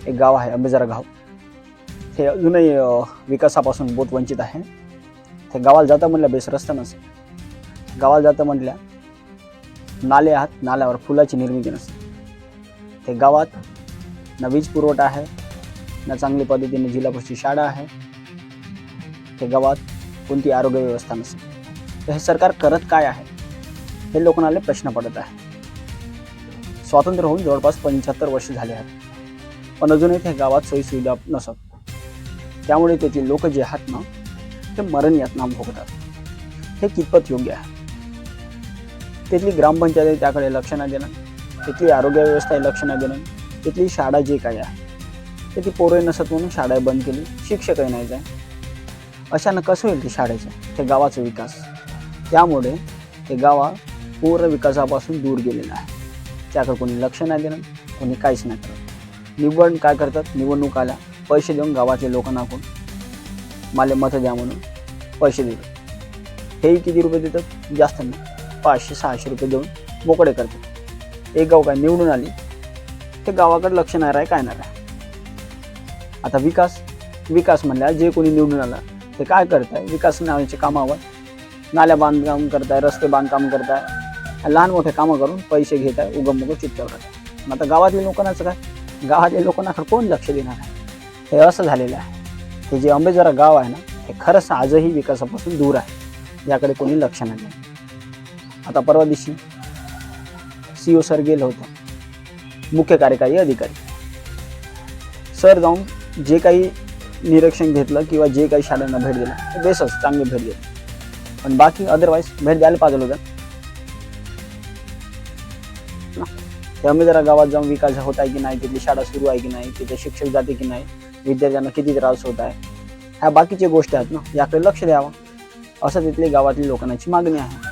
एक गाव आहे अंबेजरा गाव. हे अजूनही विकासापासून बहुत वंचित आहे. ते गावाला जाता म्हणलं बेस रस्ता नसेल, गावाला जाता म्हटल्या नाले आहात, नाल्यावर फुलाची निर्मिती नसते. ते गावात ना वीज पुरवठा आहे, ना चांगली पद्धतीने जिल्हा परिषद शाळा आहे. ते गावात कोणती आरोग्य व्यवस्था नसते. तर हे सरकार करत काय आहे हे लोकांना प्रश्न पडत आहे. स्वातंत्र्य होऊन जवळपास 75 वर्ष झाले आहेत, पण अजूनही ते गावात सोयीसुविधा नसत. त्यामुळे तेथील लोक जे आहेत ना ते मरण यातना भोगतात. हे कितपत योग्य आहे? तिथली ग्रामपंचायत त्याकडे लक्ष न देणं, तिथली आरोग्य व्यवस्था लक्ष न देणं, तिथली शाळा जे काही आहे ते ती पोरं नसत म्हणून शाळा बंद केली, शिक्षकही नाही जाय. अशानं कसं होईल ते शाळेचं, ते गावाचा विकास? त्यामुळे ते गावा पूर्ण विकासापासून दूर गेलेलं आहे. त्याकडे कोणी लक्ष नाही देणं, कोणी काहीच नाही करत. काय करतात, निवडणूक आल्या पैसे देऊन गावातल्या लोकांना कोण मला मत द्या म्हणून पैसे देतात. हेही किती रुपये देतात? जास्त नाही, 500-600 रुपये देऊन मोकळे करतात. एक गाव काय निवडून आली ते गावाकडे लक्ष नाही राही, काय नाही राही. आता विकास म्हणल्या जे कोणी निवडून आला ते काय करताय? विकास नावाचे कामावर नाल्या बांधकाम करताय, रस्ते बांधकाम करताय, लहान मोठे कामं करून पैसे घेत आहे, उगम चित्तावर करताय. आता गावातल्या लोकांनाचं काय? गावातल्या लोकांना कोण लक्ष देणार आहे? हे असं झालेलं आहे. हे जे अंबेजरा गाव आहे ना हे खरंच आजही विकासापासून दूर आहे. याकडे कोणी लक्ष नाही देत. आता परवा दिवशी CEO सर गेले होते, मुख्य कार्यकारी अधिकारी सर जाऊन जे काही निरीक्षण घेतलं किंवा जे काही शाळांना भेट दिलं ते बेसच चांगली भेट दिली, पण बाकी अदरवाईज भेट द्यायला पाहिजे होतं. अंबेजरा गावात जाऊन विकास होत आहे की नाही, तिथली शाळा सुरू आहे की नाही, तिथे शिक्षक जाते की नाही, विद्यार्थ्यांना किती त्रास होत आहे, ह्या बाकीच्या गोष्टी आहेत ना, याकडे लक्ष द्यावं असं तिथली गावातल्या लोकांची मागणी आहे.